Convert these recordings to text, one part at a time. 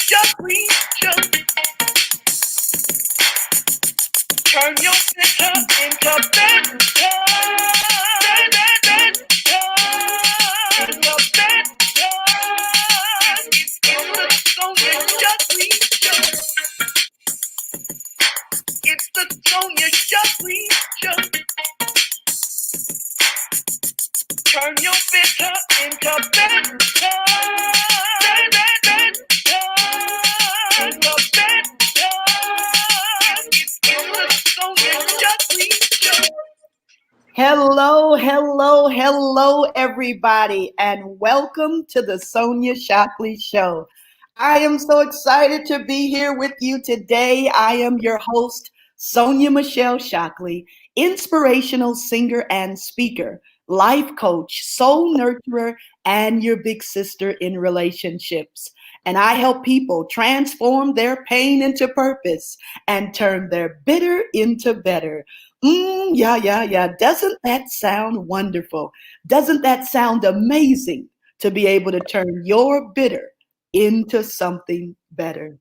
Shockley Show. Turn your bitter into better. Into better. It's the Sonja Shockley Show. It's the Sonja Shockley Show. Turn your bitter into better. Into better. It's the Sonja Shockley Show. Hello, hello, hello, everybody, and welcome to the Sonja Shockley Show. I am so excited to be here with you today. I am your host, Sonja Michelle Shockley, inspirational singer and speaker, life coach, soul nurturer, and your big sister in relationships. And I help people transform their pain into purpose and turn their bitter into better. Yeah. Doesn't that sound wonderful? Doesn't that sound amazing to be able to turn your bitter into something better?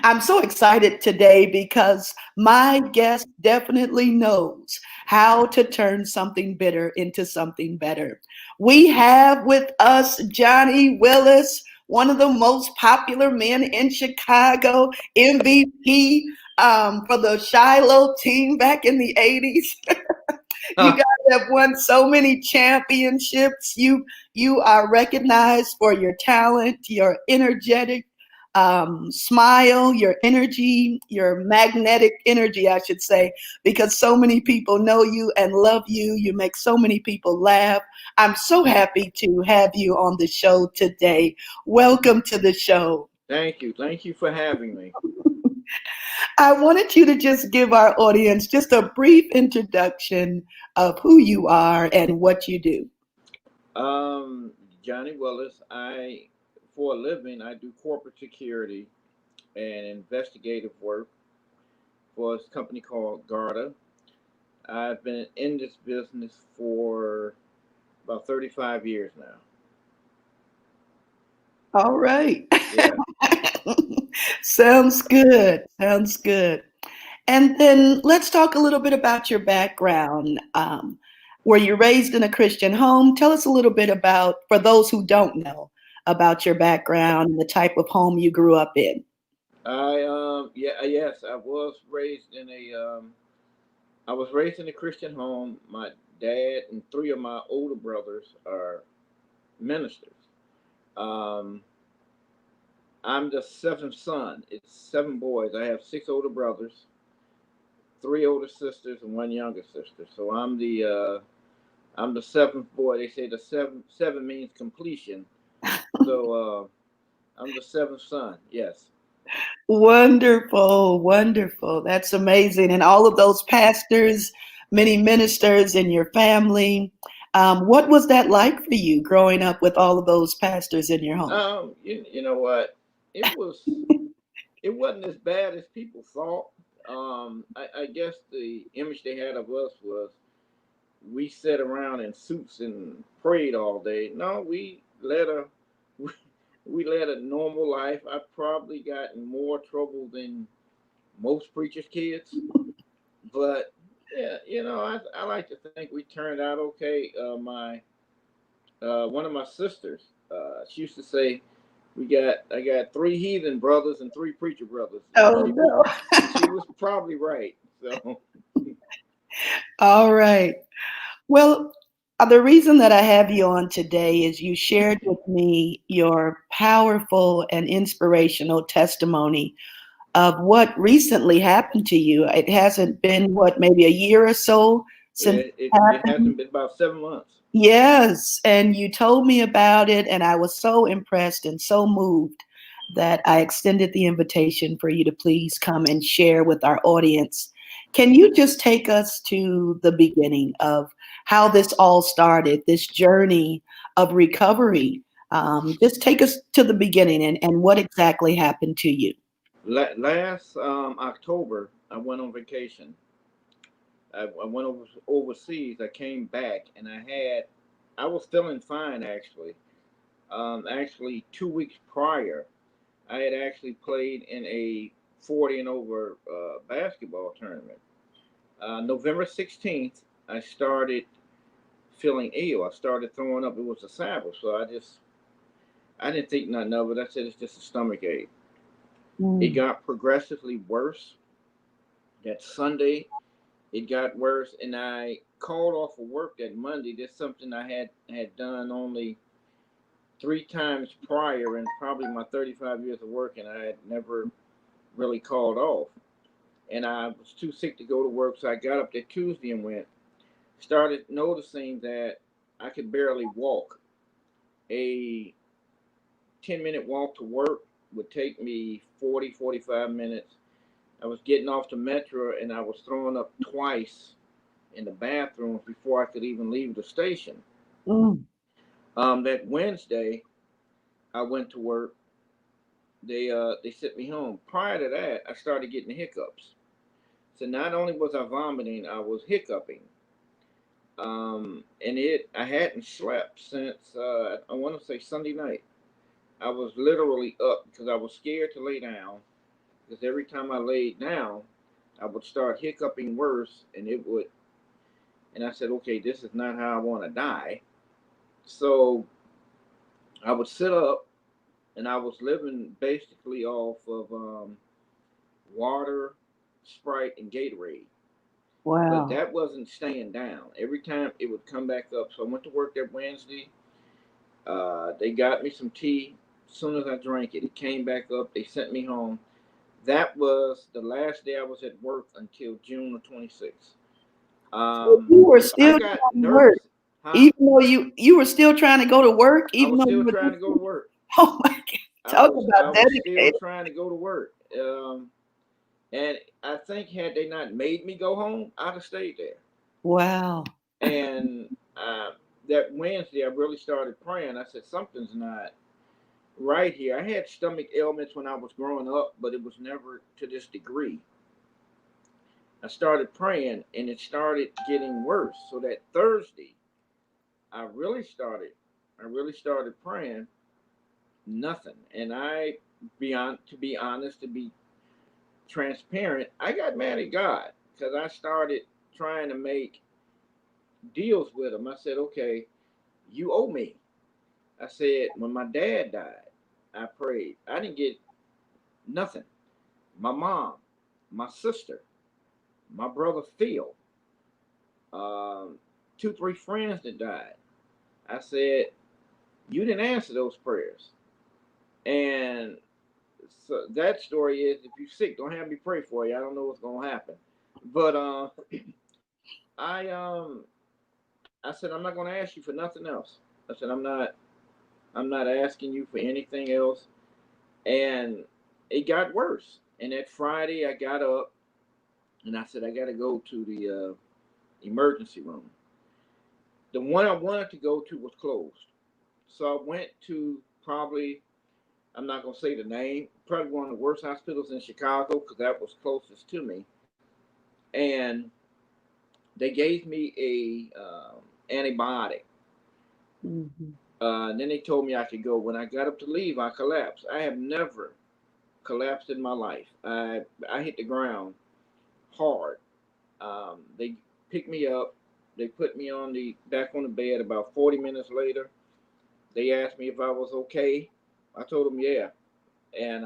I'm so excited today because my guest definitely knows how to turn something bitter into something better. We have with us Johnny Willis, one of the most popular men in Chicago, MVP for the Shiloh team back in the 80s. You guys have won so many championships. You are recognized for your talent, your energetic smile, your energy, your magnetic energy, I should say, because so many people know you and love you. You make so many people laugh. I'm so happy to have you on the show today. Welcome to the show. Thank you. Thank you for having me. I wanted you to just give our audience just a brief introduction of who you are and what you do. Johnny Willis. For a living, I do corporate security and investigative work for a company called Garda. I've been in this business for about 35 years now. All right. Yeah. Sounds good. Sounds good. And then let's talk a little bit about your background. Were you raised in a Christian home? Tell us a little bit about, for those who don't know, about your background and the type of home you grew up in. Yes, I was raised in a Christian home. My dad and three of my older brothers are ministers. Um, I'm the seventh son. It's seven boys. I have six older brothers, three older sisters, and one younger sister. So I'm the seventh boy. They say the seven means completion. So I'm the seventh son. Yes. Wonderful, wonderful. That's amazing. And all of those pastors, many ministers in your family. What was that like for you growing up with all of those pastors in your home? You know what? It was it wasn't as bad as people thought. I guess the image they had of us was we sat around in suits and prayed all day. No, we, we led a normal life. I probably got in more trouble than most preachers' kids, but yeah, I like to think we turned out okay. My One of my sisters, she used to say, I got three heathen brothers and three preacher brothers, and Oh, no. she was probably right. So All right. Well, the reason that I have you on today is you shared with me your powerful and inspirational testimony of what recently happened to you. It hasn't been, what, maybe a year or so since yeah, it it happened? hasn't been about 7 months. Yes, and you told me about it, and I was so impressed and so moved that I extended the invitation for you to please come and share with our audience. Can you just take us to the beginning of how this all started, this journey of recovery? Just take us to the beginning and what exactly happened to you. Last October, I went on vacation. I went overseas. I came back, and I was feeling fine actually. Actually, 2 weeks prior, I had actually played in a 40 and over basketball tournament. November 16th, I started feeling ill. I started throwing up. It was a Sabbath, so I didn't think nothing of it. I said it's just a stomach ache. It Mm. got progressively worse. That Sunday, it got worse, and I called off of work that Monday. That's something I had done only 3 times prior in probably my 35 years of working. I had never really called off, and I was too sick to go to work, so I got up that Tuesday and went. Started noticing that I could barely walk. A 10-minute walk to work would take me 40, 45 minutes. I was getting off the metro and I was throwing up twice in the bathrooms before I could even leave the station. Mm. That Wednesday, I went to work. They sent me home. Prior to that, I started getting hiccups. So not only was I vomiting, I was hiccuping. And I hadn't slept since I want to say Sunday night. I was literally up because I was scared to lay down. Because every time I laid down, I would start hiccuping worse, and it would. And I said, okay, this is not how I want to die. So I would sit up, and I was living basically off of water, Sprite, and Gatorade. But Wow. that wasn't staying down. Every time it would come back up. So I went to work that Wednesday. They got me some tea. As soon as I drank it, it came back up. They sent me home. That was the last day I was at work until June the 26th. So you were So I still got trying to work, nervous, huh? even though you were still trying to go to work, I even was though still you trying to go were. to work. Oh my God! Talk I about was still dedicated. trying to go to work. And I think had they not made me go home, I'd have stayed there. Wow. And that Wednesday, I really started praying. I said, something's not right here. I had stomach ailments when I was growing up, but it was never to this degree. I started praying, and it started getting worse. So that Thursday, I really started. I really started praying. Nothing. And to be honest, to be transparent, I got mad at God because I started trying to make deals with him. I said, okay, you owe me. I said, when my dad died, I prayed. I didn't get nothing. My mom, my sister, my brother Phil, um, 2, 3 friends that died. I said, you didn't answer those prayers. And so that story is, if you're sick, don't have me pray for you. I don't know what's gonna happen. But I I said I'm not gonna ask you for nothing else. I said I'm not asking you for anything else. And it got worse. And that Friday I got up and I said I gotta go to the emergency room. The one I wanted to go to was closed. So I went to probably, I'm not gonna say the name, probably one of the worst hospitals in Chicago because that was closest to me. And they gave me a antibiotic. Mm-hmm. And then they told me I could go. When I got up to leave, I collapsed. I have never collapsed in my life. I hit the ground hard. They picked me up. They put me on the back on the bed. About 40 minutes later, they asked me if I was okay. I told them yeah, and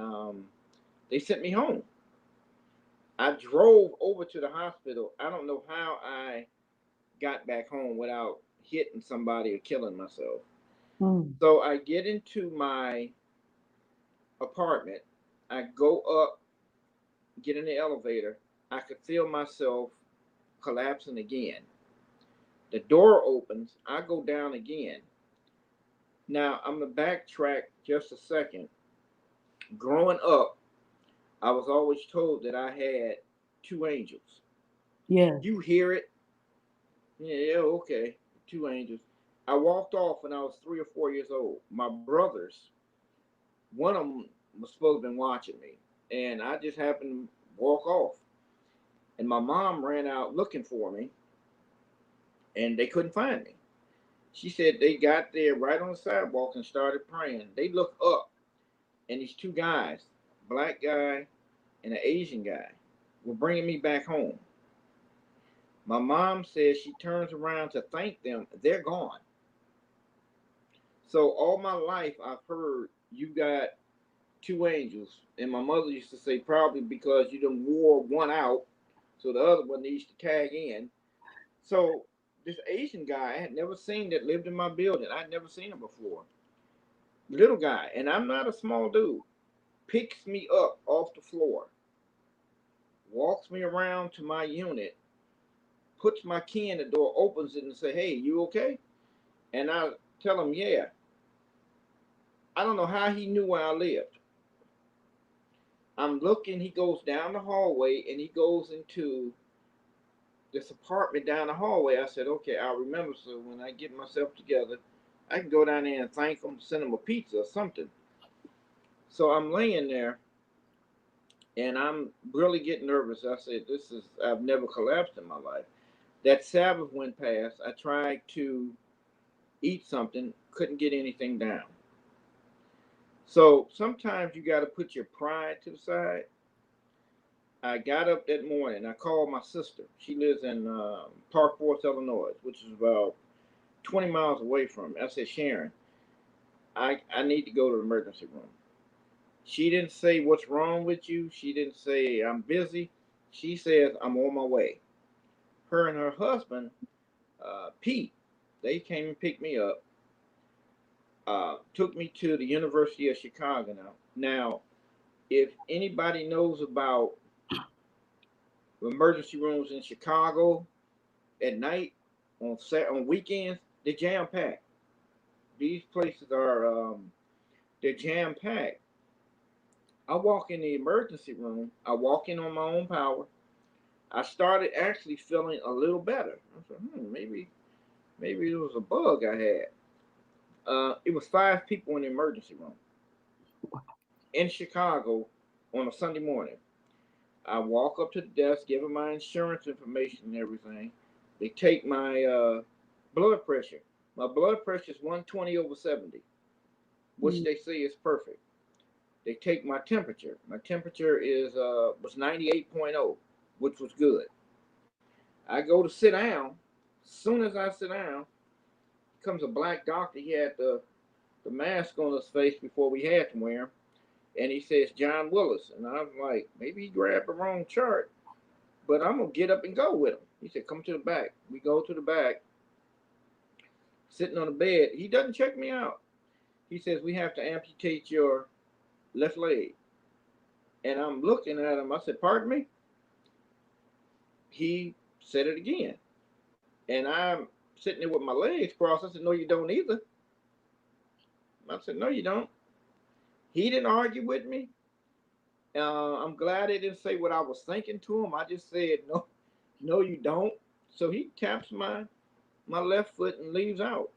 they sent me home. I drove over to the hospital. I don't know how I got back home without hitting somebody or killing myself. Mm. So I get into my apartment. I go up, get in the elevator. I could feel myself collapsing again. The door opens. I go down again. Now, I'm going to backtrack just a second. Growing up, I was always told that I had 2 angels. Yes. You hear it? Yeah, okay. 2 angels. I walked off when I was 3 or 4 years old. My brothers, one of them was supposed to have been watching me, and I just happened to walk off. And my mom ran out looking for me, and they couldn't find me. She said they got there right on the sidewalk and started praying. They looked up, and these two guys, black guy and an Asian guy, were bringing me back home. My mom says she turns around to thank them. They're gone. So all my life I've heard you got two angels, and my mother used to say probably because you done wore one out, so the other one needs to tag in. So this Asian guy I had never seen that lived in my building. I'd never seen him before. Little guy, and I'm not a small dude. Picks me up off the floor, walks me around to my unit, puts my key in the door, opens it, and say, "Hey, you okay?" And I tell him, "Yeah." I don't know how he knew where I lived. I'm looking. He goes down the hallway, and he goes into this apartment down the hallway. I said, "Okay, I'll remember. So when I get myself together, I can go down there and thank him, send him a pizza or something." So I'm laying there, and I'm really getting nervous. I said, I've never collapsed in my life. That Sabbath went past. I tried to eat something, couldn't get anything down. So sometimes you got to put your pride to the side. I got up that morning. I called my sister. She lives in Park Forest, Illinois, which is about 20 miles away from me. I said, "Sharon, I need to go to the emergency room." She didn't say, "What's wrong with you?" She didn't say, "I'm busy." She says, "I'm on my way." Her and her husband, Pete, they came and picked me up, took me to the University of Chicago. Now, if anybody knows about emergency rooms in Chicago at night, on weekends, they're jam packed. These places are they're jam packed. I walk in the emergency room. I walk in on my own power. I started actually feeling a little better. I said, maybe it was a bug I had. It was 5 people in the emergency room in Chicago on a Sunday morning. I walk up to the desk, give them my insurance information and everything. They take my blood pressure. My blood pressure is 120 over 70, which they say is perfect. They take my temperature. My temperature was 98.0, which was good. I go to sit down. As soon as I sit down, comes a black doctor. He had the mask on his face before we had to wear him. And he says, "John Willis." And I was like, maybe he grabbed the wrong chart, but I'm going to get up and go with him. He said, "Come to the back." We go to the back, sitting on the bed. He doesn't check me out. He says, "We have to amputate your left leg." And I'm looking at him. I said, "Pardon me?" He said it again. And I'm sitting there with my legs crossed. I said, "No, you don't either." I said, "No, you don't." He didn't argue with me. I'm glad they didn't say what I was thinking to him. I just said, "No, no, you don't." So he taps my left foot and leaves out.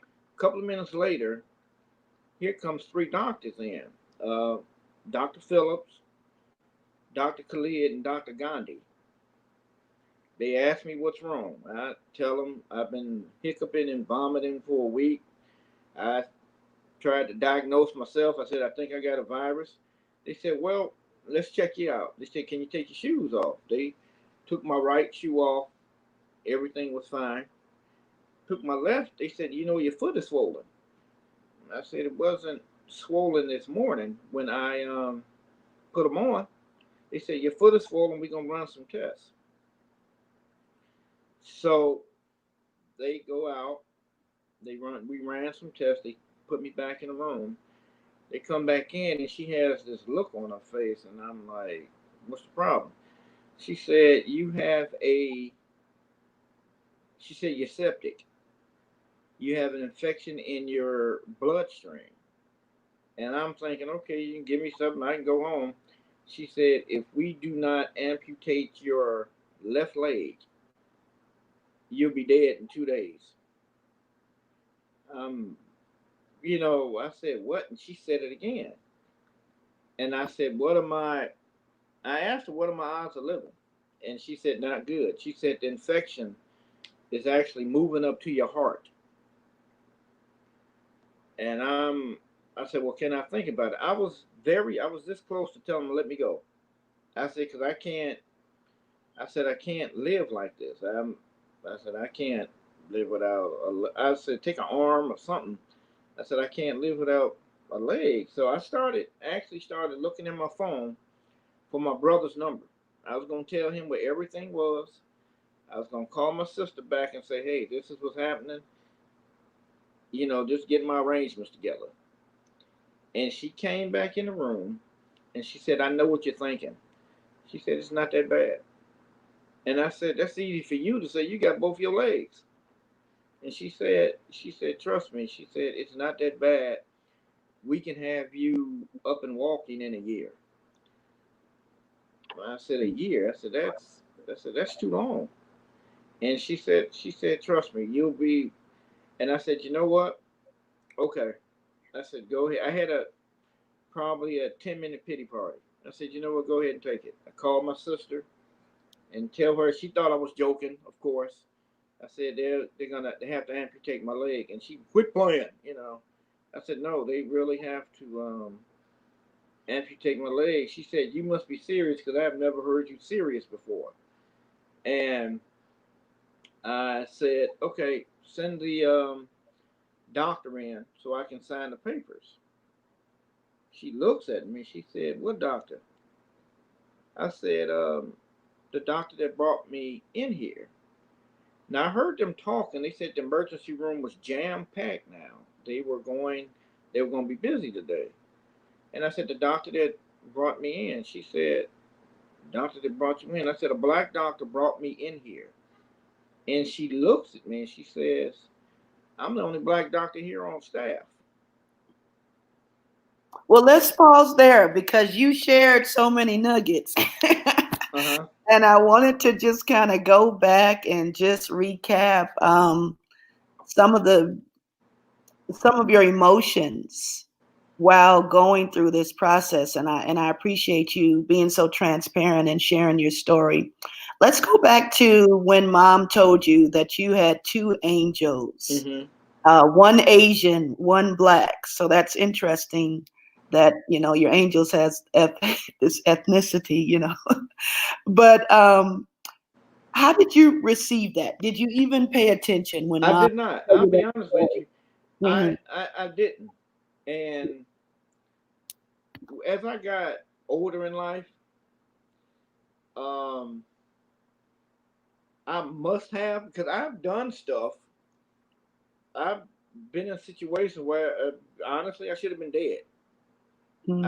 A couple of minutes later, here comes 3 doctors in. Uh, Dr. Phillips, Dr. Khalid, and Dr. Gandhi. They ask me what's wrong. I tell them I've been hiccuping and vomiting for a week. I tried to diagnose myself. I said, "I think I got a virus." They said, "Well, let's check you out." They said, "Can you take your shoes off?" They took my right shoe off. Everything was fine. Took my left. They said, "Your foot is swollen." I said, "It wasn't swollen this morning when I put them on." They said, "Your foot is swollen. We're going to run some tests." So they go out. We ran some tests. They put me back in the room. They come back in, and she has this look on her face, and I'm like, "What's the problem?" She said, she said, "You're septic. You have an infection in your bloodstream." And I'm thinking, okay, you can give me something, I can go home. She said, "If we do not amputate your left leg, you'll be dead in 2 days." Um, I said, "What?" And she said it again. And I said, I asked her, "What are my odds of living?" And she said, "Not good." She said, "The infection is actually moving up to your heart." And I'm I said, well, can I think about it? I was this close to telling him to let me go. I said, because I said, I can't live like this. I said, I can't live without I said, take an arm or something. I said, I can't live without a leg. So I actually started looking at my phone for my brother's number. I was going to tell him where everything was. I was going to call my sister back and say, hey, this is what's happening. Just getting my arrangements together. And she came back in the room and she said, I know what you're thinking. She said, it's not that bad. And I said, that's easy for you to say. You got both your legs. And she said, trust me. She said, it's not that bad. We can have you up and walking in a year. I said, a year? That's too long. And she said, trust me, you'll be. And I said, you know what? Okay. I said, go ahead. I had probably a 10-minute pity party. I said, you know what? Go ahead and take it. I called my sister and tell her. She thought I was joking, of course. I said they have to amputate my leg, and she quit playing. I said no, they really have to amputate my leg. She said you must be serious because I've never heard you serious before. And I said okay, send the doctor in so I can sign the papers. She looks at me. She said, "What doctor?" I said, "The doctor that brought me in here." Now I heard them talking. They said the emergency room was jam packed. Now they were going to be busy today. And I said the doctor that brought me in. She said, "Doctor that brought you in." I said a black doctor brought me in here. And she looks at me and she says, "I'm the only black doctor here on staff." Well, let's pause there because you shared so many nuggets. Uh huh. And I wanted to just kind of go back and just recap some of the some of your emotions while going through this process, and I appreciate you being so transparent and sharing your story. Let's go back to when mom told you that you had two angels, Mm-hmm. one Asian, one black. So that's interesting that your angels has this ethnicity, but how did you receive that? Did you even pay attention when I mom did not. told I'll you be that honest with story? you. Hmm. I didn't. And as I got older in life, um, I must have because I've done stuff. I've been in a situation where honestly I should have been dead. Hmm.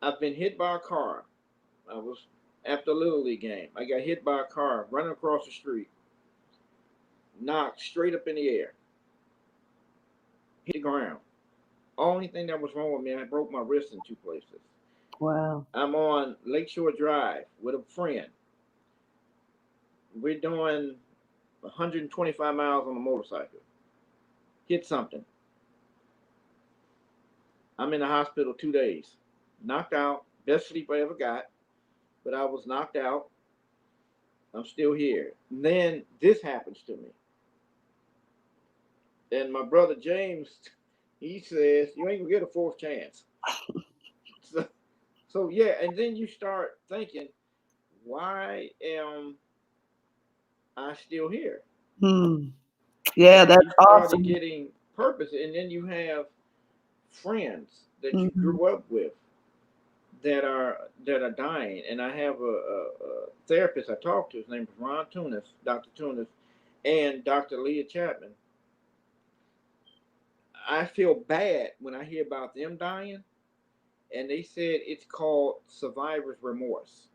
I've been hit by a car. I was after a little league game. I got hit by a car running across the street, knocked straight up in the air, hit the ground. Only thing that was wrong with me, I broke my wrist in two places. Wow. I'm on Lakeshore Drive with a friend. We're doing 125 miles on a motorcycle. Hit something. I'm in the hospital 2 days. Knocked out. Best sleep I ever got. But I was knocked out. I'm still here. And then this happens to me. And my brother James, he says, you ain't gonna get a fourth chance. So, so yeah, and then you start thinking, why am I still here? Hmm. Yeah, And that's you started awesome. getting purpose, and then you have friends that you Hmm. grew up with that are dying. And I have a therapist I talk to. His name is Ron Tunis, Dr. Tunis, and Dr. Leah Chapman. I feel bad when I hear about them dying, and they said it's called survivor's remorse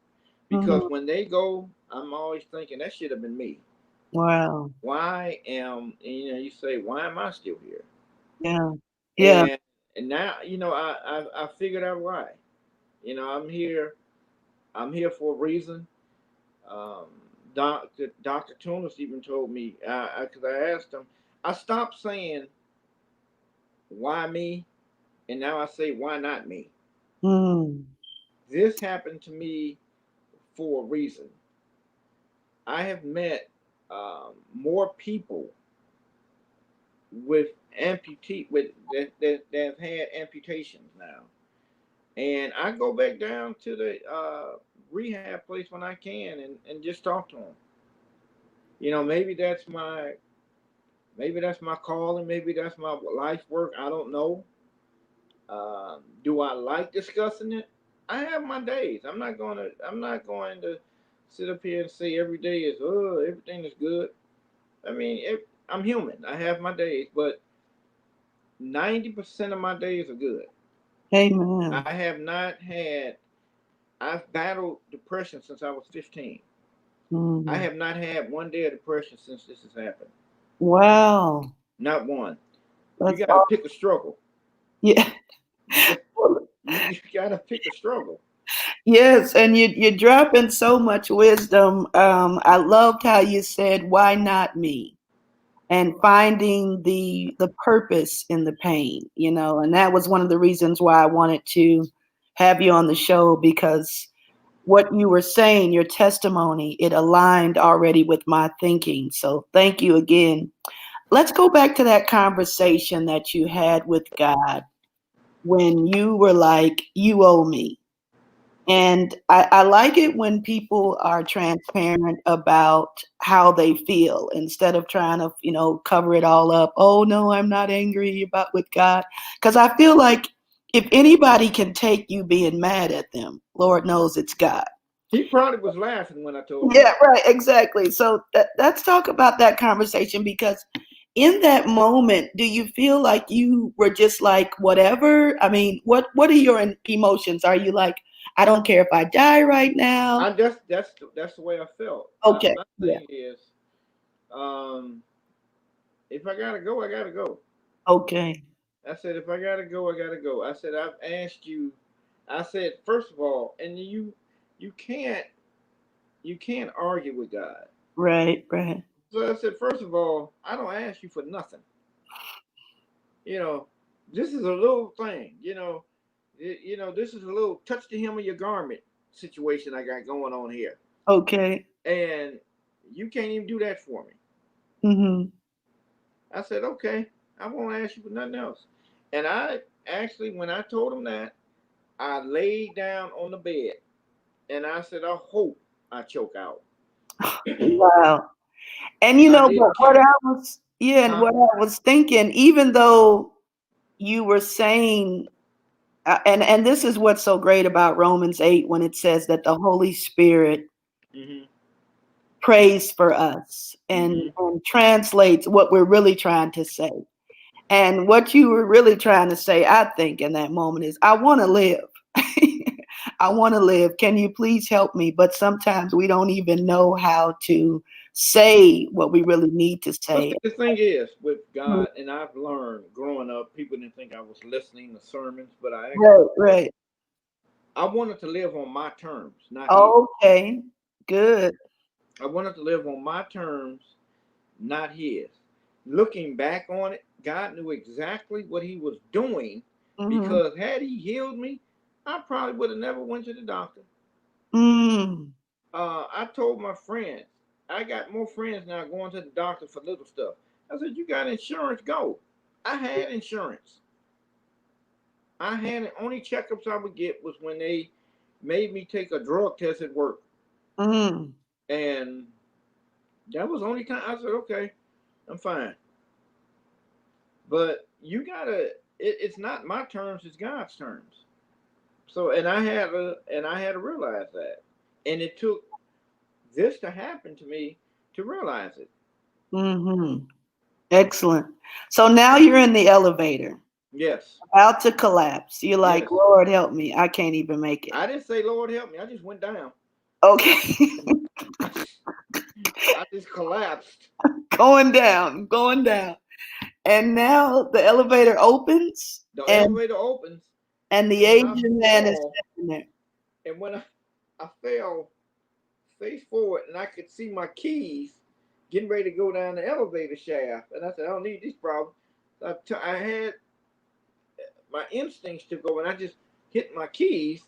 because Hmm. when they go, I'm always thinking that should have been me. Wow. You say, why am I still here? Yeah. Yeah. And and now I figured out why. I'm here. I'm here for a reason. Um, Dr. Tunis even told me because I asked him. I stopped saying why me, and now I say why not me. Hmm. This happened to me for a reason. I have met more people with amputee with that have had amputations now, and I go back down to the rehab place when I can and just talk to them. You know, maybe that's my calling, maybe that's my life work. I don't know. Do I like discussing it? I have my days. I'm not going to sit up here and say every day is everything is good. I mean, I'm human. I have my days, but 90% of my days are good. Amen. I have not had. I've battled depression since I was 15. I Mm. have not had one day of depression since this has happened. Wow. Not one. You That's got to all. pick a struggle. Yeah. You got you got to pick a struggle. Yes, and you're dropping so much wisdom. I loved how you said, "Why not me?" and finding the purpose in the pain. You know, and that was one of the reasons why I wanted to have you on the show because what you were saying, your testimony, it aligned already with my thinking. So thank you again. Let's go back to that conversation that you had with God when you were like, "You owe me." And I like it when people are transparent about how they feel instead of trying to, cover it all up. Oh, no, I'm not angry about with God. Because I feel like if anybody can take you being mad at them, Lord knows it's God. He probably was laughing when I told him Yeah, that. right, exactly. So let's talk about that conversation because in that moment, do you feel like you were just like whatever? I mean, what are your emotions? Are you like, I don't care if I die right now? I that's the way I felt. Okay, My yeah, thing is, um, if I gotta go, I gotta go. okay, I said, if I gotta go, I gotta go. I said, I've asked you. I said, first of all, and you can't you can't argue with God. right, right, So I said, first of all, I don't ask you for nothing. You know, this is a little thing. This is a little touch the hem of your garment situation I got going on here, okay, and you can't even do that for me. mm-hmm, I said, okay, I won't ask you for nothing else. And I actually, when I told him that, I laid down on the bed and I said, I hope I choke out. wow. And I but didn't what care. I was, yeah, and Huh? what I was thinking, even though you were saying and this is what's so great about Romans 8 when it says that the Holy Spirit Mm-hmm. prays for us Mm-hmm. and translates what we're really trying to say. And what you were really trying to say, I think, in that moment is, I want to live. I want to live. Can you please help me? But sometimes we don't even know how to say what we really need to Well, say. see, the thing is with God, and I've learned growing up, people didn't think I was listening to sermons, but I actually Right, was. right. I wanted to live on my terms, not his. Okay, good. I wanted to live on my terms, not his. Looking back on it, God knew exactly what he was doing Mm-hmm. because had he healed me, I probably would have never went to the doctor. Mm. I told my friends, I got more friends now going to the doctor for little stuff. I said, you got insurance, go. I had insurance. I had the only checkups I would get was when they made me take a drug test at work. Mm. And that was the only time I said, okay, I'm fine. But you gotta it's not my terms, it's God's terms. So and I had to realize that. And it took this to happen to me to realize it. Mm-hmm. Excellent. So now you're in the elevator, Yes. about to collapse. You're like, Yes. Lord help me. I can't even make it. I didn't say Lord help me. I just went down. Okay. I just I just collapsed. Going down, going down. And now the elevator opens The and elevator opens the and when I Asian man is fall sitting there. and when I fell face forward and I could see my keys getting ready to go down the elevator shaft. And I said, I don't need these problems. I had my instincts took over and I just hit my keys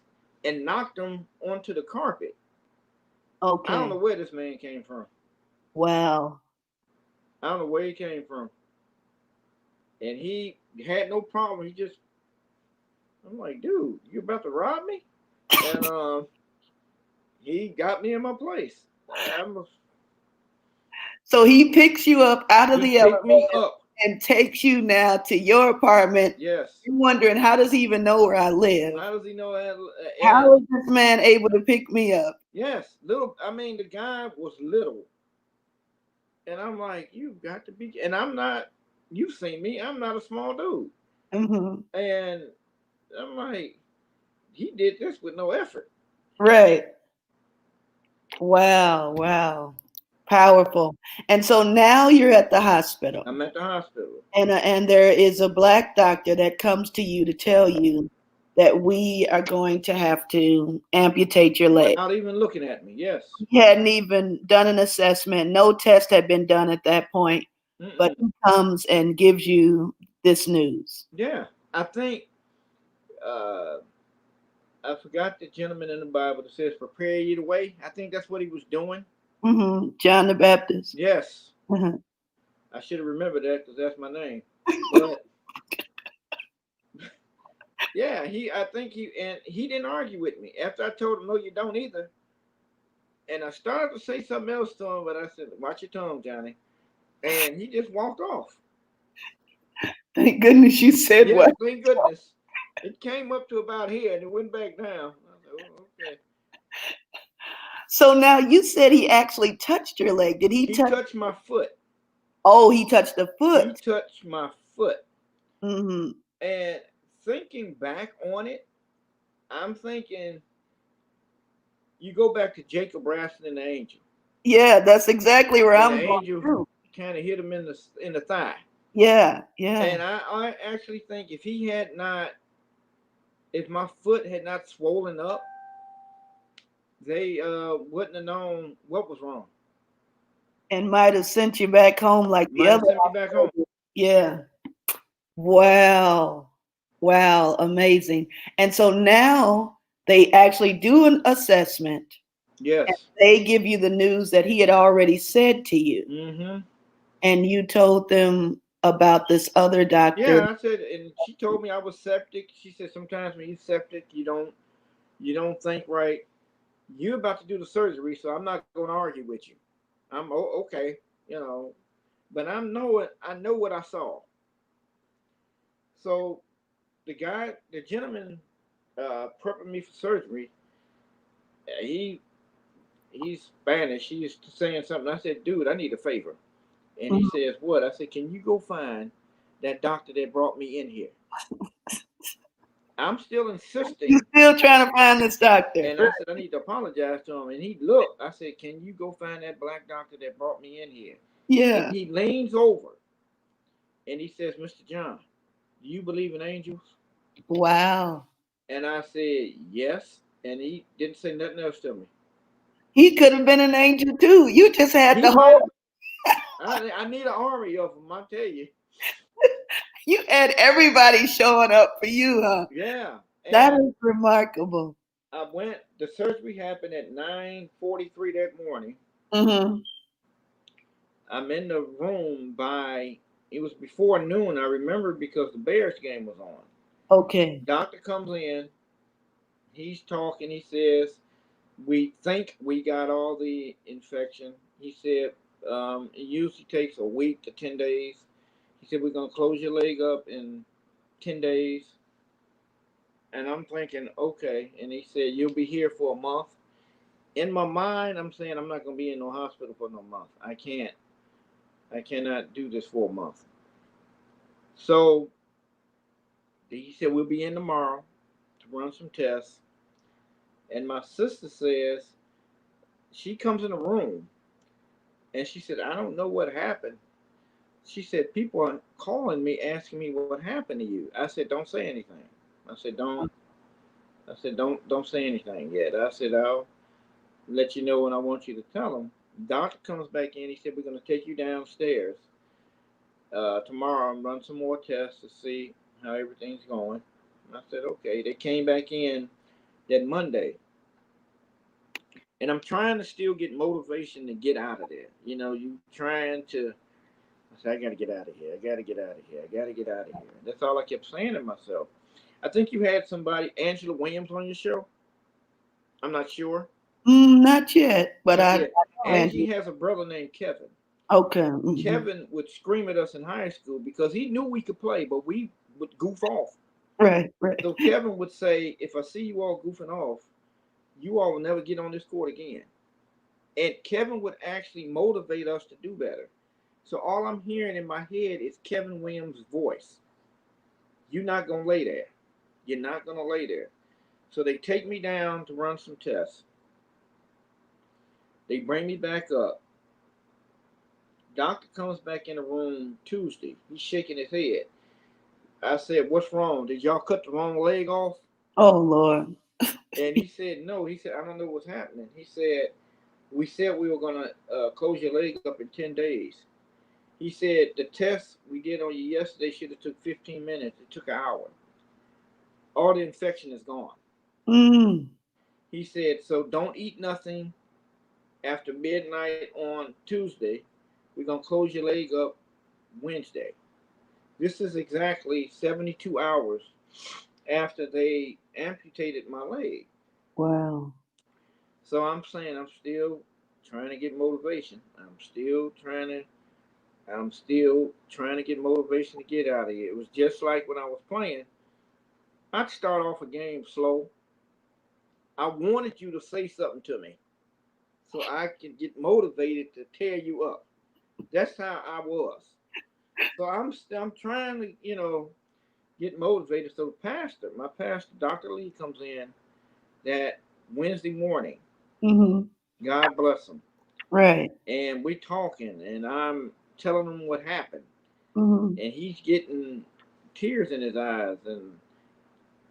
and knocked them onto the carpet. I don't Okay. know where this man came from. Wow. I don't know where he came from. And he had no problem. I'm like, dude, you about to rob me? And he got me in my place. So he picks you up out of He the picked me elevator up. and takes you now to your apartment. Yes. You're wondering, how does he even know where I live? How does he know that? How is this man able to pick me up? Yes, little. I mean, the guy was little, and I'm like, you've got to be. And I'm not. You've seen me. I'm not a small dude. Mm-hmm. And I'm like, he did this with no effort. Right. Wow. Wow. Powerful. And so now you're at the hospital. I'm at the hospital. And there is a black doctor that comes to you to tell you that we are going to have to amputate your leg. Without even looking at me, yes. He hadn't even done an assessment. No test had been done at that point. But he comes and gives you this news. Yeah. I think I forgot the gentleman in the Bible that says, prepare you the way. I think that's what he was doing. Mm-hmm. John the Baptist. Yes. Mm-hmm. I should have remembered that because that's my name. But yeah, I think he didn't argue with me. After I told him, no, you don't either. And I started to say something else to him, but I said, watch your tongue, Johnny. And he just walked off. Thank goodness you said what? Thank goodness. It came up to about here and it went back down. I said, oh, okay. So now you said he actually touched your leg. Did he touched my foot. Oh, he touched the foot. He touched my foot. Mm-hmm. And thinking back on it, I'm thinking, you go back to Jacob Raston and the angel. Yeah, that's exactly where I'm going. The angel kind of hit him in the thigh. Yeah, yeah. And I actually think if my foot had not swollen up, they wouldn't have known what was wrong. And might have sent you back home like the other. Sent me back home. Yeah. Wow. Wow. Amazing. And so now they actually do an assessment. Yes. And they give you the news that he had already said to you. Mm-hmm. And you told them about this other doctor. Yeah, I said, and she told me I was septic. She said sometimes when you're septic, you don't think right. You're about to do the surgery, so I'm not going to argue with you. I'm okay, but I know what I saw. So the gentleman prepping me for surgery, he's Spanish. He's saying something. I said, dude, I need a favor. And he says, what? I said, can you go find that doctor that brought me in here? I'm still insisting. You're still trying to find this doctor. And I said, I need to apologize to him. And he looked. I said, can you go find that black doctor that brought me in here? Yeah. And he leans over and he says, Mr. John, do you believe in angels? Wow. And I said, yes. And he didn't say nothing else to me. He could have been an angel too. You just had the whole. I need an army of them, I tell you. You had everybody showing up for you, huh? Yeah. That is remarkable. The surgery happened at 9:43 that morning. Mm-hmm. I'm in the room it was before noon, I remember, because the Bears game was on. Okay. Doctor comes in, he's talking, he says, we think we got all the infection. He said, it usually takes a week to 10 days. He said, we're going to close your leg up in 10 days. And I'm thinking, okay. And he said, you'll be here for a month. In my mind, I'm saying I'm not going to be in no hospital for no month. I cannot do this for a month. So he said, we'll be in tomorrow to run some tests. And my sister says, she comes in the room and she said, I don't know what happened. She said, people are calling me, asking me what happened to you. I said, don't say anything. I said, don't say anything yet. I said, I'll let you know when I want you to tell them. Doctor comes back in. He said, we're going to take you downstairs tomorrow and run some more tests to see how everything's going. And I said, okay. They came back in that Monday. And I'm trying to still get motivation to get out of there. You trying to, I said, I got to get out of here. I got to get out of here. I got to get out of here. And that's all I kept saying to myself. I think you had somebody, Angela Williams, on your show. I'm not sure. Not yet, but Not I yet. know Angie Angie. has a brother named Kevin. Okay. Mm-hmm. Kevin would scream at us in high school because he knew we could play, but we would goof off. Right, right. So Kevin would say, if I see you all goofing off, you all will never get on this court again. And Kevin would actually motivate us to do better. So all I'm hearing in my head is Kevin Williams' voice. You're not going to lay there. You're not going to lay there. So they take me down to run some tests. They bring me back up. Doctor comes back in the room Tuesday. He's shaking his head. I said, what's wrong? Did y'all cut the wrong leg off? Oh, Lord. And he said, no. He said, I don't know what's happening. He said, we said we were going to close your leg up in 10 days. He said, the test we did on you yesterday should have took 15 minutes. It took an hour. All the infection is gone. Mm. He said, so don't eat nothing after midnight on Tuesday. We're going to close your leg up Wednesday. This is exactly 72 hours after they amputated my leg. Wow. So I'm saying I'm still trying to get motivation. I'm still trying to get motivation to get out of here. It was just like when I was playing. I'd start off a game slow. I wanted you to say something to me so I could get motivated to tear you up. That's how I was. So I'm trying to, get motivated. So my pastor, Dr. Lee, comes in that Wednesday morning. Mm-hmm. God bless him. Right. And we talking, and I'm telling him what happened. Mm-hmm. And he's getting tears in his eyes. And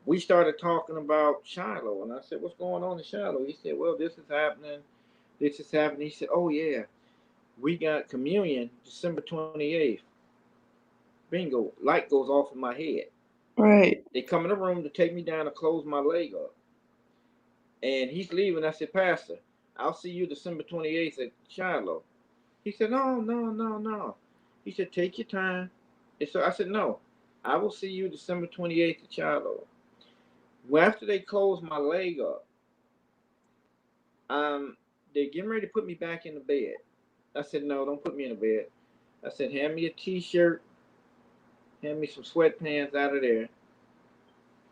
we started talking about Shiloh. And I said, what's going on in Shiloh? He said, well, this is happening. This is happening. He said, oh, yeah, we got communion December 28th. Bingo, light goes off in my head. Right. They come in the room to take me down to close my leg up. And he's leaving. I said, Pastor, I'll see you December 28th at Shiloh. He said, no. He said, take your time. And so I said, no, I will see you December 28th at Shiloh. Well, after they closed my leg up, they're getting ready to put me back in the bed. I said, no, don't put me in the bed. I said, hand me a t-shirt, hand me some sweatpants out of there.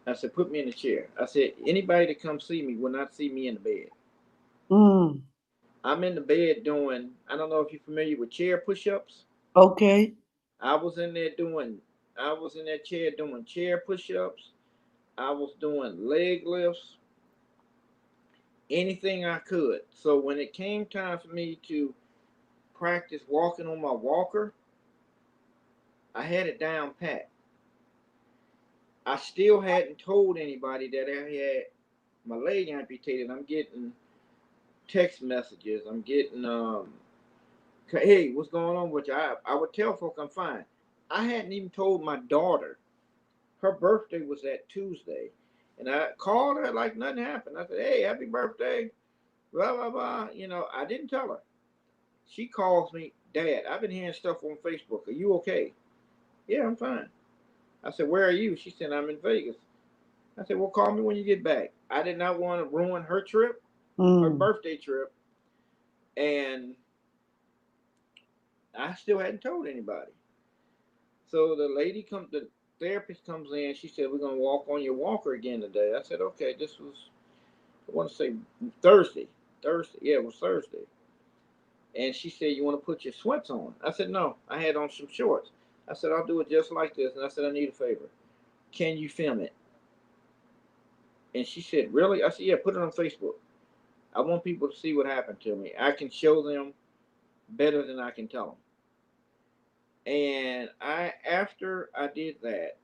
I said, put me in a chair. I said, anybody that comes see me will not see me in the bed. Mm. I'm in the bed doing, I don't know if you're familiar with chair push-ups. Okay. I was in that chair doing chair push-ups. I was doing leg lifts, anything I could. So when it came time for me to practice walking on my walker, I had it down pat. I still hadn't told anybody that I had my leg amputated. I'm getting text messages. I'm getting, hey, what's going on with you? I would tell folk I'm fine. I hadn't even told my daughter. Her birthday was that Tuesday. And I called her like nothing happened. I said, hey, happy birthday. Blah, blah, blah. I didn't tell her. She calls me, Dad, I've been hearing stuff on Facebook. Are you okay? Yeah, I'm fine. I said, where are you? She said, I'm in Vegas. I said, well, call me when you get back. I did not want to ruin her trip, her birthday trip. And I still hadn't told anybody. So the therapist comes in. She said, we're going to walk on your walker again today. I said, okay, this was, I want to say Thursday. Yeah, it was Thursday. And she said, you want to put your sweats on? I said, no, I had on some shorts. I said, I'll do it just like this. And I said, I need a favor. Can you film it? And she said, really? I said, yeah, put it on Facebook. I want people to see what happened to me. I can show them better than I can tell them. And after I did that,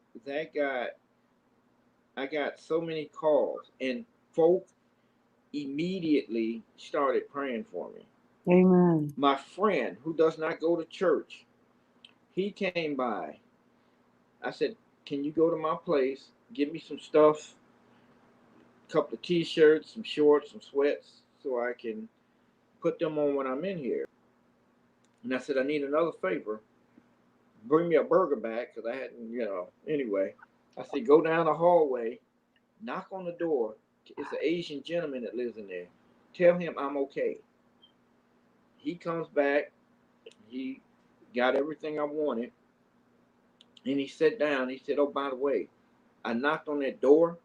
I got so many calls, and folk immediately started praying for me. Amen. My friend, who does not go to church, he came by. I said, can you go to my place, give me some stuff, a couple of t-shirts, some shorts, some sweats, so I can put them on when I'm in here. And I said, I need another favor. bring me a burger back because I hadn't, Anyway, I said, go down the hallway, knock on the door. It's an Asian gentleman that lives in there. Tell him I'm okay. He comes back. He got everything I wanted. And he sat down. He said, oh, by the way, I knocked on that door.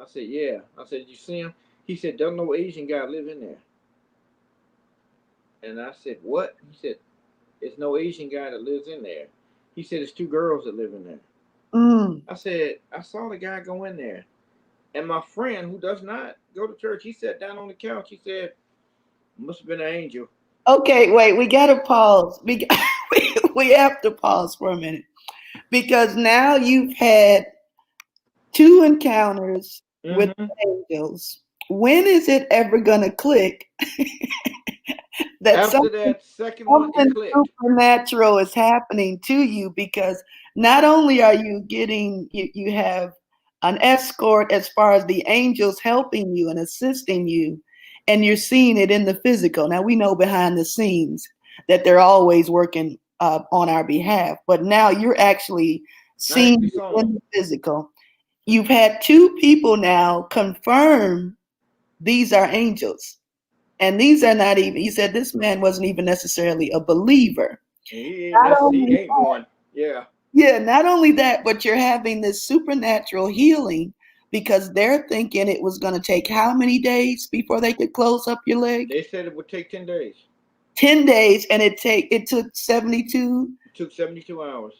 I said, yeah. I said, you see him? He said, there's no Asian guy live in there. And I said, what? He said, there's no Asian guy that lives in there. He said, it's two girls that live in there. I said, I saw the guy go in there. And my friend, who does not go to church, he sat down on the couch. He said, must have been an angel. Okay, wait, we got to pause. We have to pause for a minute because now you've had two encounters with angels. When is it ever going to click that after that second one, it clicked. Supernatural is happening to you? Because not only are you getting, you have an escort as far as the angels helping you and assisting you, and you're seeing it in the physical. Now we know behind the scenes that they're always working on our behalf, but now you're actually seeing it in the physical. You've had two people now confirm these are angels. And these are not even, you said this man wasn't even necessarily a believer. He ain't one. Yeah. Yeah, not only that, but you're having this supernatural healing because they're thinking it was going to take how many days before they could close up your leg? They said it would take 10 days. 10 days, and it took 72? It took 72 hours.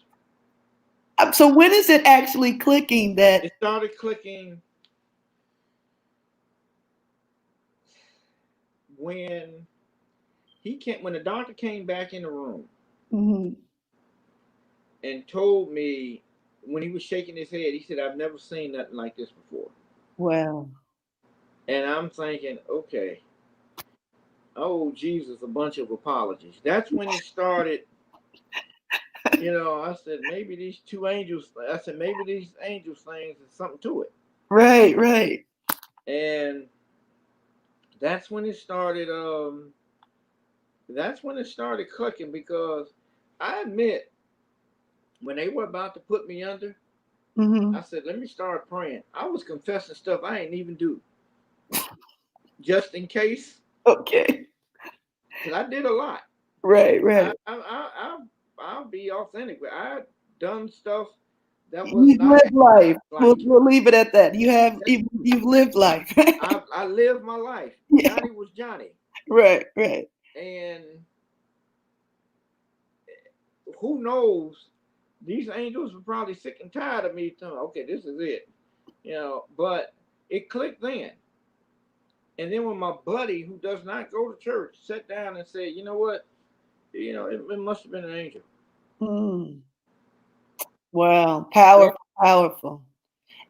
So when is it actually clicking that? It started clicking when the doctor came back in the room and told me, when he was shaking his head, he said, I've never seen nothing like this before. Wow. And I'm thinking, okay, oh, Jesus, a bunch of apologies. That's when it started. I said, maybe these angels things is something to it. Right. And that's when it started. That's when it started clicking, because I admit, when they were about to put me under, I said, let me start praying. I was confessing stuff I ain't even do, just in case. Okay. Because I did a lot. Right. I'll be authentic. I done stuff that was you've lived life. We'll leave it at that. You've lived life. I lived my life. Yeah. Johnny was Johnny. Right. And who knows? These angels were probably sick and tired of me telling, okay, this is it. But it clicked then. And then when my buddy, who does not go to church, sat down and said, you know what? It must have been an angel. Wow. Powerful.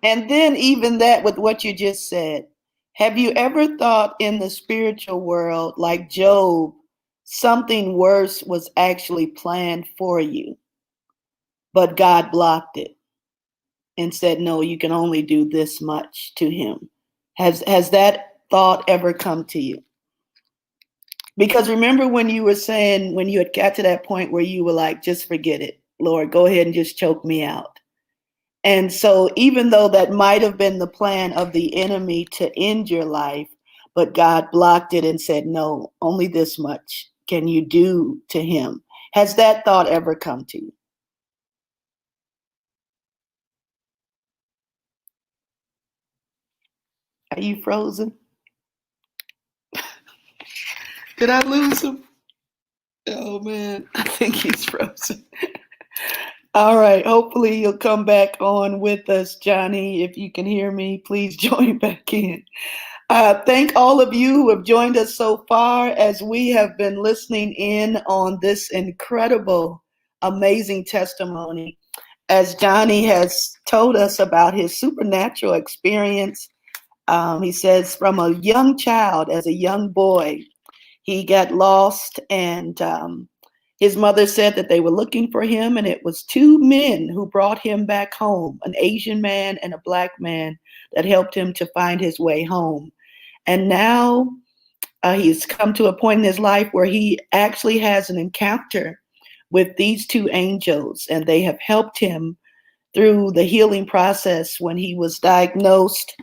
And then even that, with what you just said, have you ever thought in the spiritual world, like Job, something worse was actually planned for you, but God blocked it and said, no, you can only do this much to him? Has that thought ever come to you? Because remember when you were saying, when you had got to that point where you were like, just forget it, Lord, go ahead and just choke me out. And so even though that might have been the plan of the enemy to end your life, but God blocked it and said, no, only this much can you do to him. Has that thought ever come to you? Are you frozen? Did I lose him? Oh man, I think he's frozen. All right, hopefully you'll come back on with us, Johnny. If you can hear me, please join back in. Thank all of you who have joined us so far as we have been listening in on this incredible, amazing testimony. As Johnny has told us about his supernatural experience, he says from a young child, as a young boy, he got lost, and his mother said that they were looking for him, and it was two men who brought him back home, an Asian man and a black man, that helped him to find his way home. And now he's come to a point in his life where he actually has an encounter with these two angels, and they have helped him through the healing process when he was diagnosed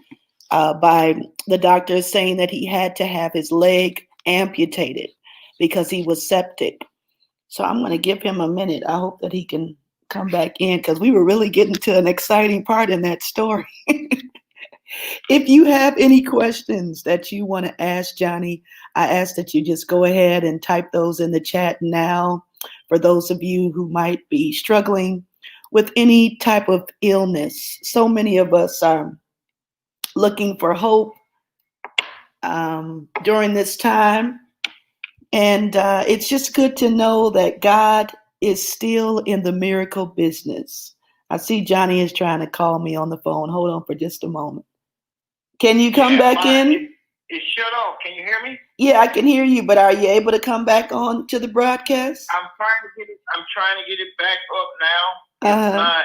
by the doctors saying that he had to have his leg amputated because he was septic. So I'm going to give him a minute. I hope that he can come back in because we were really getting to an exciting part in that story. If you have any questions that you want to ask Johnny, I ask that you just go ahead and type those in the chat now. For those of you who might be struggling with any type of illness, so many of us are looking for hope during this time. And it's just good to know that God is still in the miracle business. I see Johnny is trying to call me on the phone. Hold on for just a moment. Can you come back in? It's shut off. Can you hear me? Yeah, I can hear you, but are you able to come back on to the broadcast? I'm trying to get it back up now.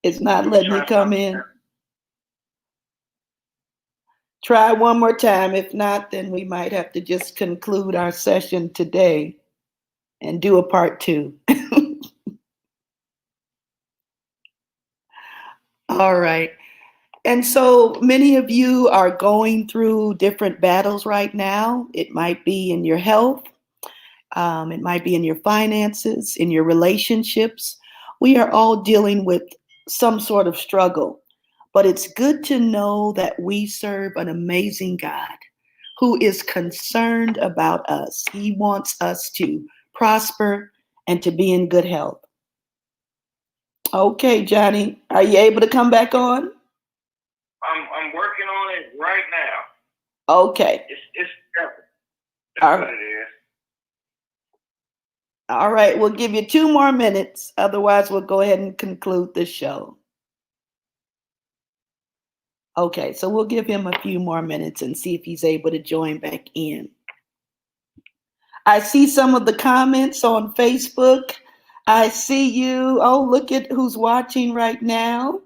It's not letting you come in. Try one more time. If not, then we might have to just conclude our session today and do a part 2. All right. And so many of you are going through different battles right now. It might be in your health. It might be in your finances, in your relationships. We are all dealing with some sort of struggle. But it's good to know that we serve an amazing God who is concerned about us. He wants us to prosper and to be in good health. Okay, Johnny, are you able to come back on? I'm working on it right now. Okay. It's that's all what it is. All right, we'll give you 2 more minutes. Otherwise, we'll go ahead and conclude the show. Okay, so we'll give him a few more minutes and see if he's able to join back in. I see some of the comments on Facebook. I see you. Oh, look at who's watching right now.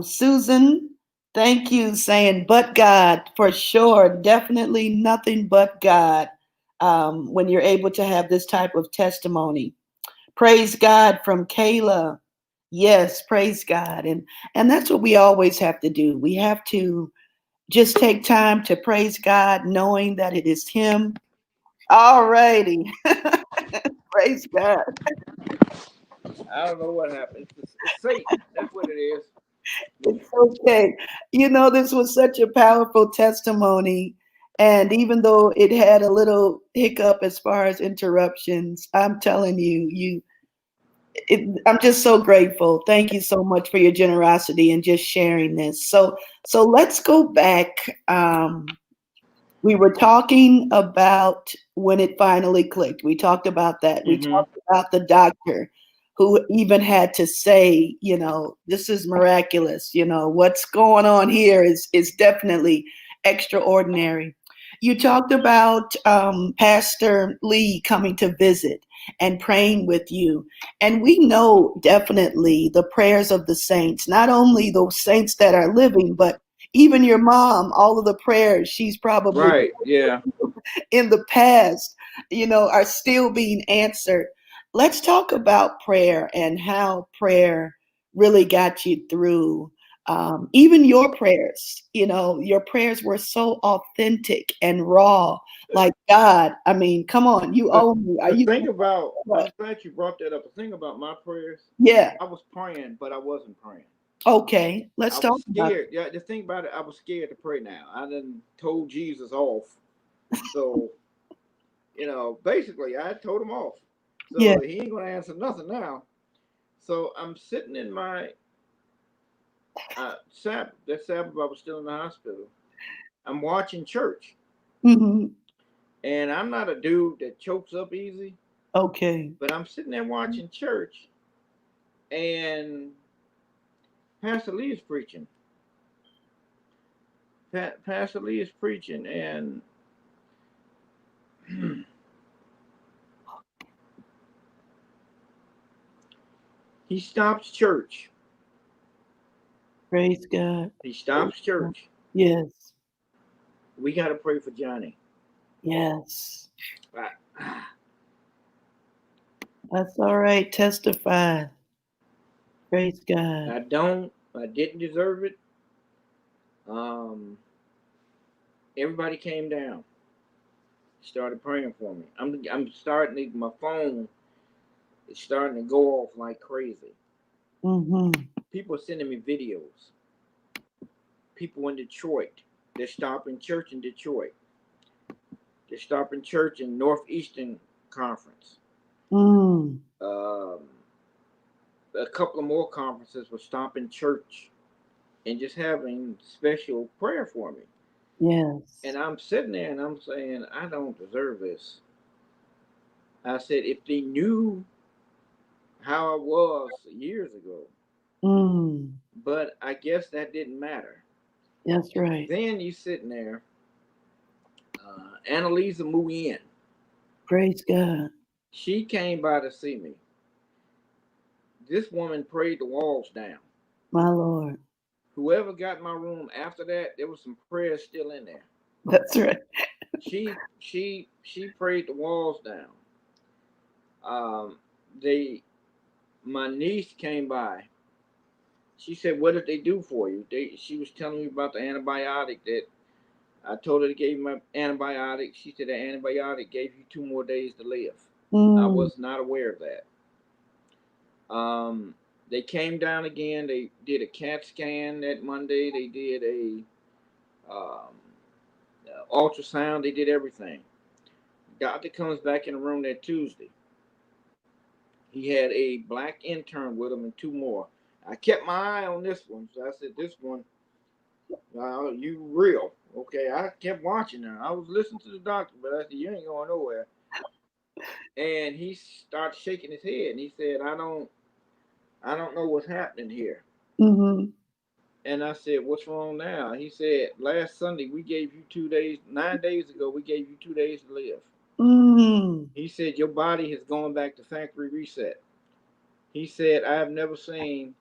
Susan, thank you, saying, but God, for sure. Definitely nothing but God when you're able to have this type of testimony. Praise God from Kayla. Yes, praise God. And that's what we always have to do. We have to just take time to praise God, knowing that it is Him. All righty. Praise God. I don't know what happened. It's Satan. That's what it is. It's okay. You know, this was such a powerful testimony. And even though it had a little hiccup as far as interruptions, I'm telling you, I'm just so grateful. Thank you so much for your generosity and just sharing this. So let's go back. We were talking about when it finally clicked. We talked about that. We talked about the doctor who even had to say, this is miraculous. What's going on here is definitely extraordinary. You talked about Pastor Lee coming to visit and praying with you. And we know definitely the prayers of the saints, not only those saints that are living, but even your mom, all of the prayers she's probably right, yeah, in the past, are still being answered. Let's talk about prayer and how prayer really got you through. Even your prayers, your prayers were so authentic and raw. Like, God, I mean, come on, you owe me. I'm glad you brought that up. The thing about my prayers, yeah, I was praying, but I wasn't praying. Okay, let's talk about it. Yeah, the thing about it, I was scared to pray now. I done told Jesus off. So, basically I told him off. So yeah. He ain't going to answer nothing now. So I'm sitting in my Sabbath. That Sabbath I was still in the hospital. I'm watching church. Mm-hmm. And I'm not a dude that chokes up easy. Okay. But I'm sitting there watching church. And Pastor Lee is preaching. Pastor Lee is preaching, and he stops church. Praise God. He stops church. Yes. We got to pray for Johnny. Yes. That's all right. Testify. Praise God. I didn't deserve it. Um, Everybody came down, started praying for me. I'm starting to, my phone is starting to go off like crazy. Mm-hmm. People are sending me videos. People in Detroit, they're stopping church in Detroit. They're stopping church in Northeastern Conference. Mm. Um, a couple of more conferences were stopping church and just having special prayer for me. Yes. And I'm sitting there and I'm saying, I don't deserve this. I said, if they knew how I was years ago, Mm. but I guess that didn't matter. That's right. Then you sitting there, Annalisa Nguyen. Praise God. She came by to see me. This woman prayed the walls down. My Lord. Whoever got in my room after that, there was some prayers still in there. That's right. She prayed the walls down. Um, they My niece came by. She said, "What did they do for you?" She was telling me about the antibiotic that I told her to give me antibiotic. She said the antibiotic gave you 2 more days to live. I Mm. was not aware of that. They came down again. They did a CAT scan that Monday. They did a ultrasound. They did everything. Doctor comes back in the room that Tuesday. He had a black intern with him and 2 more. I kept my eye on this one. So I said, this one, you real. Okay, I kept watching her. I was listening to the doctor, but I said, you ain't going nowhere. And he started shaking his head and he said, I don't know what's happening here. Mm-hmm. And I said, what's wrong now? He said, last Sunday we gave you 2 days, 9 days ago, we gave you 2 days to live. Mm. He said, your body has gone back to factory reset. He said, I have never seen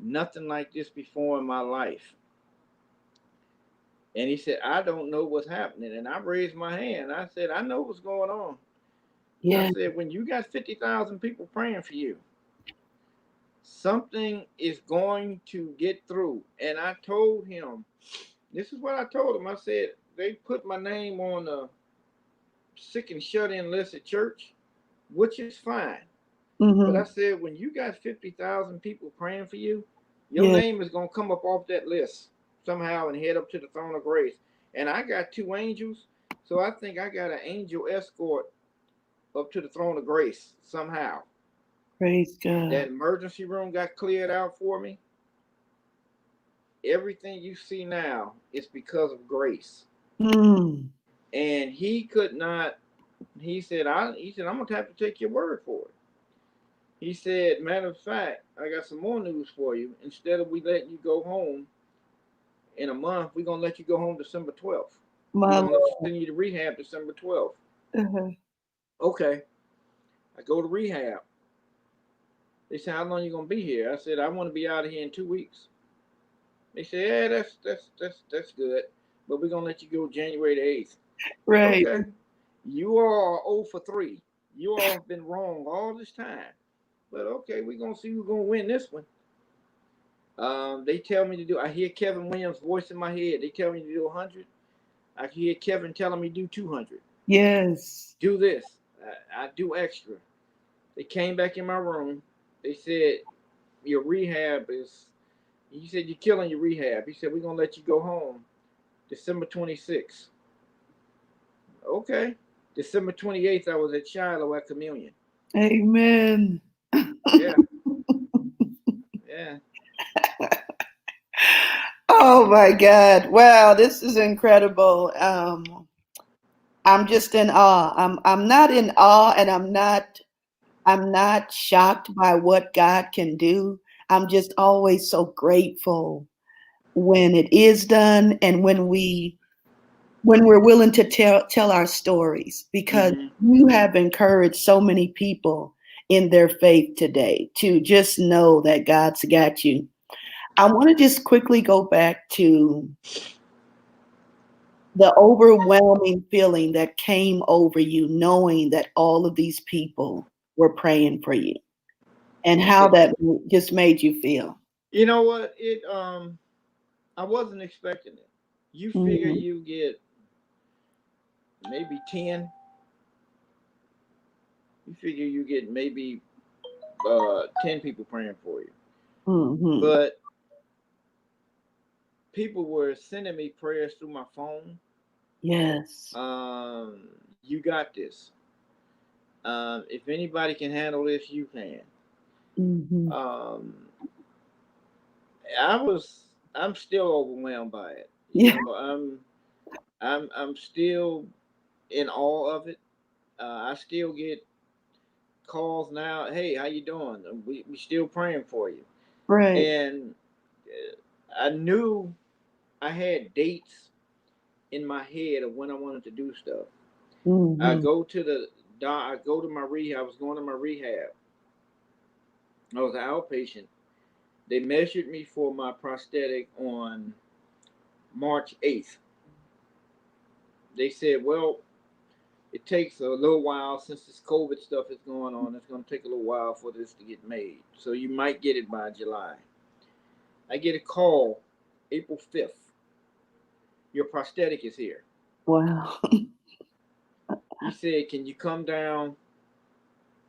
nothing like this before in my life. And he said, I don't know what's happening. And I raised my hand. I said, I know what's going on. I Yeah. said, when you got 50,000 people praying for you, something is going to get through. And I told him, this is what I told him. I said, they put my name on the sick and shut in list at church, which is fine. But I Mm-hmm. said, when you got 50,000 people praying for you, your Yeah. name is going to come up off that list somehow and head up to the throne of grace. And I got 2 angels, so I think I got an angel escort up to the throne of grace somehow. Praise God. That emergency room got cleared out for me. Everything you see now is because of grace. Mm. And he could not. He said, I'm gonna have to take your word for it. He said, matter of fact, I got some more news for you. Instead of we letting you go home in a month, we're gonna let you go home December 12th. We're My gonna Lord. send you to rehab December 12th. Uh-huh. Okay. I go to rehab. They said, how long you gonna be here? I said, I want to be out of here in 2 weeks. They said, yeah, that's good. But we're gonna let you go January the 8th. Right. Okay. You all are 0 for 3. You all have been wrong all this time. But okay, we're gonna see who's gonna win this one. They tell me to do. I hear Kevin Williams' voice in my head. They tell me to do 100. I hear Kevin telling me to do 200. Yes. Do this. I do extra. They came back in my room. They said your rehab is. He said you're killing your rehab. He said we're gonna let you go home December 26th. Okay. December 28th, I was at Shiloh at communion. Amen. Yeah, yeah. Oh my God. Wow, this is incredible. I'm just in awe. I'm not in awe and I'm not shocked by what God can do. I'm just always so grateful when it is done and when we're willing to tell our stories, because Mm-hmm. you have encouraged so many people in their faith today to just know that God's got you. I want to just quickly go back to the overwhelming feeling that came over you knowing that all of these people were praying for you, and how that just made you feel. You know what? I wasn't expecting it. You figure Mm-hmm. you get maybe 10. You figure you get maybe 10 people praying for you. Mm-hmm. But people were sending me prayers through my phone. Yes. You got this. If anybody can handle this, you can. Mm-hmm. Um, I'm still overwhelmed by it. You Yeah. know, I'm still in awe of it. I still get calls now. Hey, how you doing? We still praying for you. Right. And I knew I had dates in my head of when I wanted to do stuff. I Mm-hmm. go to the I go to my rehab. I was going to my rehab. I was an outpatient. They measured me for my prosthetic on March 8th. They said, well, it takes a little while since this COVID stuff is going on. It's going to take a little while for this to get made. So you might get it by July. I get a call April 5th. Your prosthetic is here. Wow. He said, can you come down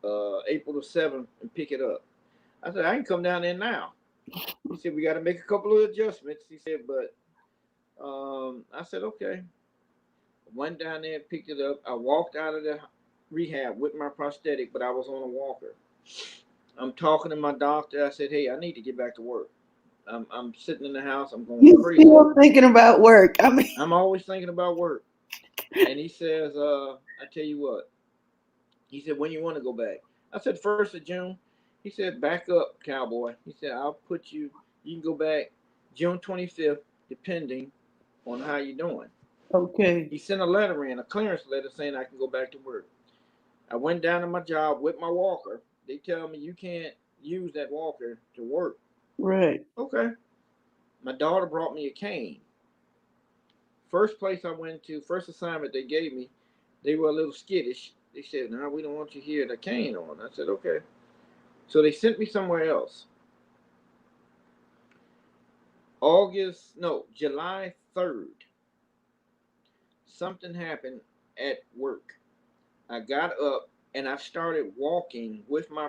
April the 7th and pick it up? I said, I can come down there now. He said, we got to make a couple of adjustments. He said, but I said, okay. Went down there, picked it up. I walked out of the rehab with my prosthetic, but I was on a walker. I'm talking to my doctor. I said, hey, I need to get back to work. I'm sitting in the house. I'm going You crazy. still thinking about work? I mean, I'm always thinking about work. And he says, I tell you what. He said, when you want to go back? I said, 1st of June. He said, back up, cowboy. He said, I'll put you, you can go back June 25th, depending on how you're doing. okay. He sent a letter in, a clearance letter saying I can go back to work. I went down to my job with my walker. They tell me you can't use that walker to work. Right. Okay. My daughter brought me a cane. First place I went to, first assignment they gave me, they were a little skittish. They said, no, we don't want you here, the cane on. I said, okay. So they sent me somewhere else. July 3rd, something happened at work. I got up and I started walking with my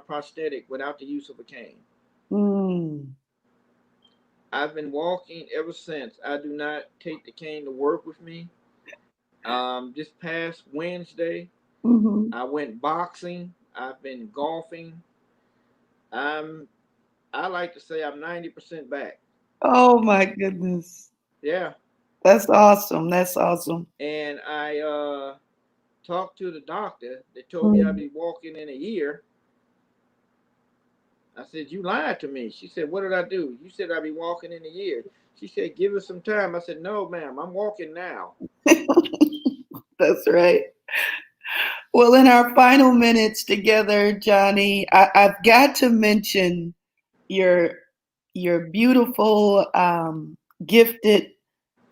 prosthetic without the use of a cane. Mm. I've been walking ever since. I do not take the cane to work with me. This past Wednesday, Mm-hmm. I went boxing. I've been golfing. I'm I like to say I'm 90% back. Oh my goodness. Yeah. That's awesome. That's awesome. And I talked to the doctor. They told me I'd Mm. be walking in a year. I said, you lied to me. She said, what did I do? You said I'd be walking in a year. She said, give us some time. I said, no, ma'am, I'm walking now. That's right. Well, in our final minutes together, Johnny, I've got to mention your your beautiful, gifted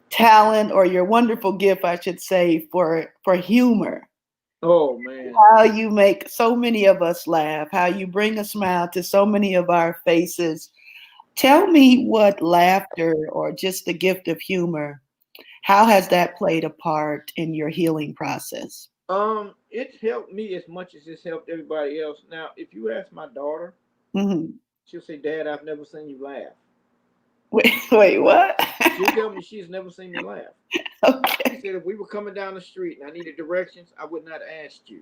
talent, or your wonderful gift, I should say, for humor. Oh, man. How you make so many of us laugh, how you bring a smile to so many of our faces. Tell me what laughter, or just the gift of humor, how has that played a part in your healing process? It's helped me as much as it's helped everybody else. Now, if you ask my daughter, Hmm. she'll say, Dad, I've never seen you laugh. Wait, what? She'll tell me she's never seen me laugh. She Okay. said if we were coming down the street and I needed directions, I would not ask you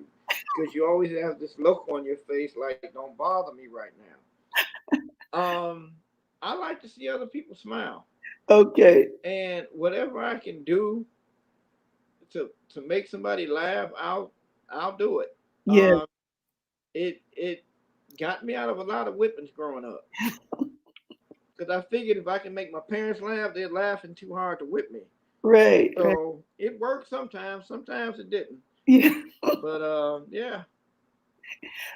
because you always have this look on your face like, don't bother me right now. I like to see other people smile, Okay. and whatever I can do to make somebody laugh, I'll do it. Yeah. Um, it got me out of a lot of whippings growing up because I figured if I can make my parents laugh, they're laughing too hard to whip me. Right. Right. So it worked sometimes. Sometimes it didn't. Yeah. But yeah.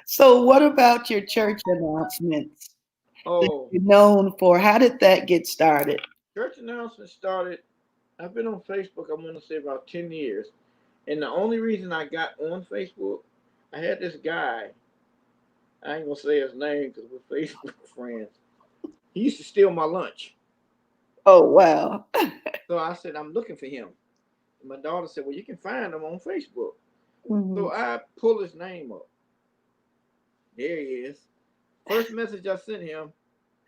So, what about your church announcements that Oh, you're known for? How did that get started? church announcement started. I've been on Facebook, I want to say about 10 years. And the only reason I got on Facebook, I had this guy. I ain't gonna say his name because we're Facebook friends. He used to steal my lunch. Oh, wow. So I said, I'm looking for him. And my daughter said, well, you can find him on Facebook. So I pull his name up. There he is. First message I sent him,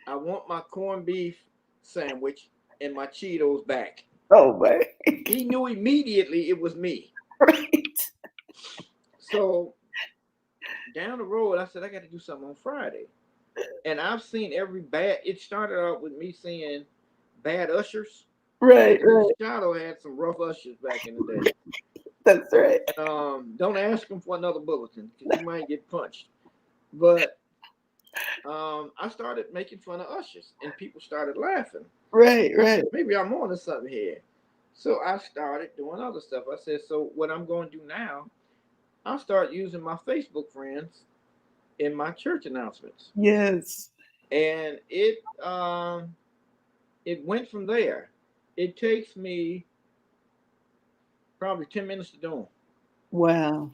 I want my corned beef sandwich and my Cheetos back. Oh, man. He knew immediately it was me. Right. So down the road, I said, I got to do something on Friday. And I've seen every bad, it started out with me seeing bad ushers. Right. Chicago had some rough ushers back in the day. That's right. Don't ask them for another bulletin because you might get punched. But I started making fun of ushers and people started laughing. Right. Maybe I'm on to something here. So I started doing other stuff. I said, so what I'm going to do now, I'll start using my Facebook friends in my church announcements. Yes. And it went from there. It takes me probably 10 minutes to do them. Wow.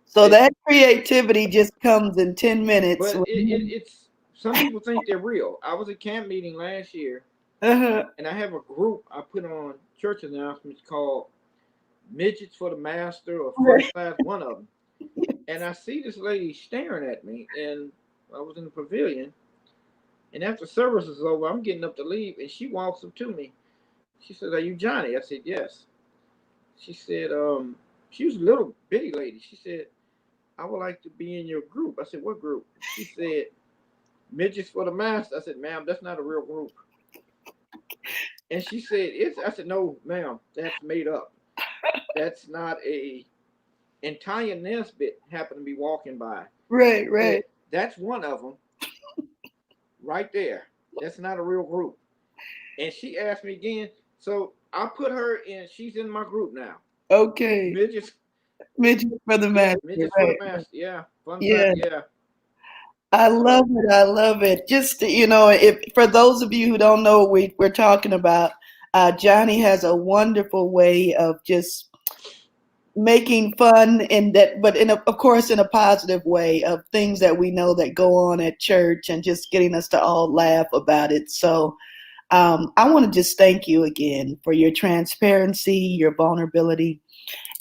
So that creativity just comes in 10 minutes. But it's some people think they're real. I was at camp meeting last year, and I have a group I put on church announcements called Midgets for the Master or First Class, one of them. And I see this lady staring at me, and I was in the pavilion. And after service is over, I'm getting up to leave, and she walks up to me. She says, "Are you Johnny?" I said, "Yes." She said, she was a little bitty lady. She said, "I would like to be in your group." I said, "What group?" She said, "Midgets for the Master." I said, "Ma'am, that's not a real group." And she said, I said, "No, ma'am, that's made up. That's not a." And Tanya Nesbitt happened to be walking by. Right. Said, that's one of them. Right there. That's not a real group. And she asked me again. So I put her in. She's in my group now. Okay. Midgets for the Master. Midgets for the Master. Yeah. Fun fact. Yeah. I love it. I love it. Just, if for those of you who don't know what we're talking about, Johnny has a wonderful way of just making fun but of course in a positive way of things that we know that go on at church and just getting us to all laugh about it. So I want to just thank you again for your transparency, your vulnerability,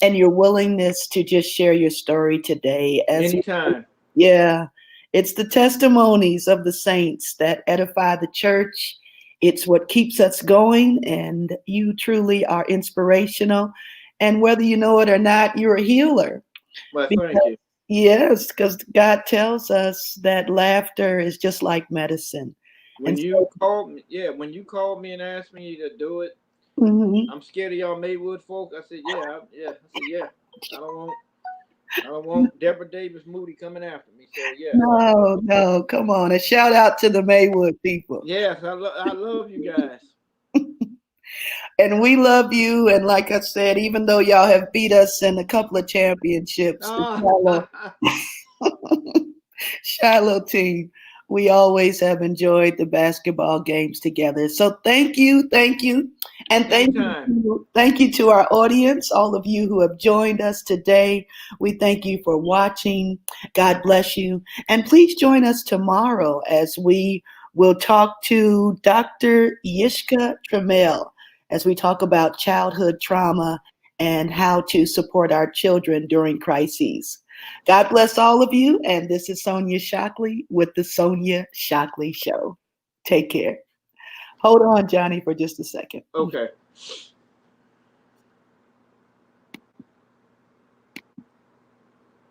and your willingness to just share your story today. Anytime. Yeah. It's the testimonies of the saints that edify the church. It's what keeps us going, and you truly are inspirational. And whether you know it or not, you're a healer. Well, thank you. Yes, because God tells us that laughter is just like medicine. When you called me and asked me to do it, I'm scared of y'all Maywood folk. I said, yeah. I said, yeah. I don't want Deborah Davis Moody coming after me. So yeah. No, come on. A shout out to the Maywood people. Yes, I love you guys. And we love you. And like I said, even though y'all have beat us in a couple of championships, the Shiloh team, we always have enjoyed the basketball games together. So thank you. And thank you to our audience, all of you who have joined us today. We thank you for watching. God bless you. And please join us tomorrow as we will talk to Dr. Yishka Trammell as we talk about childhood trauma and how to support our children during crises. God bless all of you. And this is Sonja Shockley with the Sonja Shockley Show. Take care. Hold on, Johnny, for just a second. Okay.